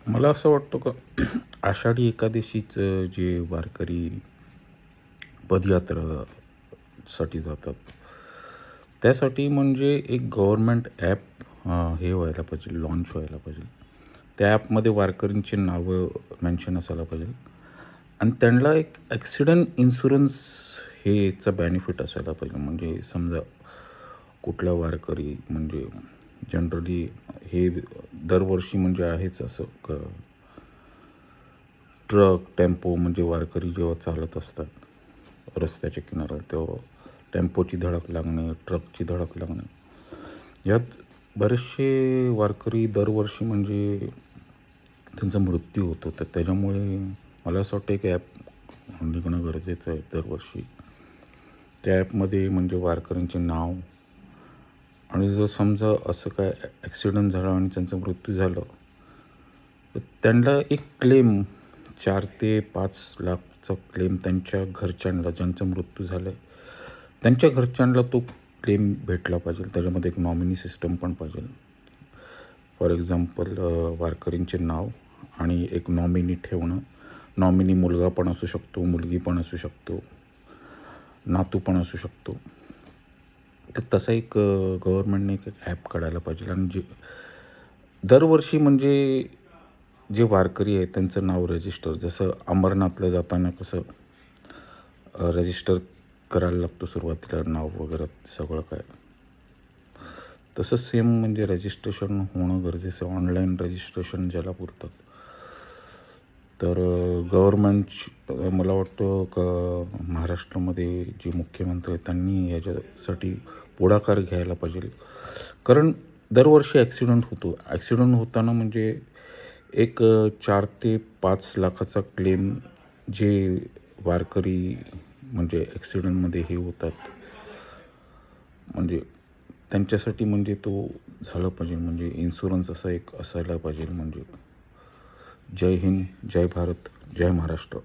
मला असं वाटतं का आषाढी एकादशीचं जे वारकरी पदयात्रासाठी जातात, त्यासाठी म्हणजे एक गव्हर्नमेंट ॲप हे व्हायला पाहिजे, लॉन्च व्हायला पाहिजे. त्या ॲपमध्ये वारकरींची नावं मेन्शन असायला पाहिजे आणि त्यांना एक ॲक्सिडेंट इन्शुरन्स हेचा बेनिफिट असायला पाहिजे. म्हणजे समजा कुठला वारकरी म्हणजे जनरली हे दरवर्षी म्हणजे आहेच असं ट्रक, टेम्पो म्हणजे वारकरी जेव्हा चालत असतात रस्त्याच्या किनाऱ्यावर, तेव्हा टेम्पोची धडक लागणे, ट्रकची धडक लागणे. यात बरेचसे वारकरी दरवर्षी म्हणजे त्यांचा मृत्यू होतो. तर त्याच्यामुळे मला असं वाटतं एक ॲप निघणं गरजेचं आहे दरवर्षी. त्या ॲपमध्ये म्हणजे वारकऱ्यांचे नाव आणि जर समजा असं काय ॲक्सिडेंट झाला आणि त्यांचा मृत्यू झाला, तर त्यांना एक क्लेम 4 ते 5 लाखचा क्लेम त्यांच्या घरच्यांना, ज्यांचा मृत्यू झाला आहे, त्यांच्या घरच्यांना तो क्लेम भेटला पाहिजे. त्याच्यामध्ये एक नॉमिनी सिस्टम पण पाहिजे. फॉर एक्झाम्पल वारकरींचे नाव आणि एक नॉमिनी ठेवणं. नॉमिनी मुलगा पण असू शकतो, मुलगी पण असू शकतो, नातू पण असू शकतो. तर तसा एक गव्हर्नमेंटने एक ॲप काढायला पाहिजे आणि जे दरवर्षी म्हणजे जे वारकरी आहेत त्यांचं नाव रजिस्टर, जसं अमरनाथला जाताना कसं रजिस्टर करायला लागतो सुरुवातीला नाव वगैरे सगळं काय. तसं सेम म्हणजे रजिस्ट्रेशन होणं गरजेचं आहे. ऑनलाईन रजिस्ट्रेशन ज्याला बोलतात. तर गव्हर्नमेंट मला वाटतं का महाराष्ट्रामध्ये जे मुख्यमंत्री आहेत त्यांनी याच्यासाठी पुढाकार घ्यायला पाहिजे. कारण दरवर्षी ॲक्सिडेंट होतो. ॲक्सिडेंट होताना म्हणजे एक 4 ते 5 लाखाचा क्लेम जे वारकरी म्हणजे ॲक्सिडेंटमध्ये हे होतात, म्हणजे त्यांच्यासाठी म्हणजे तो झाला पाहिजे. म्हणजे इन्शुरन्स असा एक असायला पाहिजे. म्हणजे जय हिंद, जय भारत, जय महाराष्ट्र.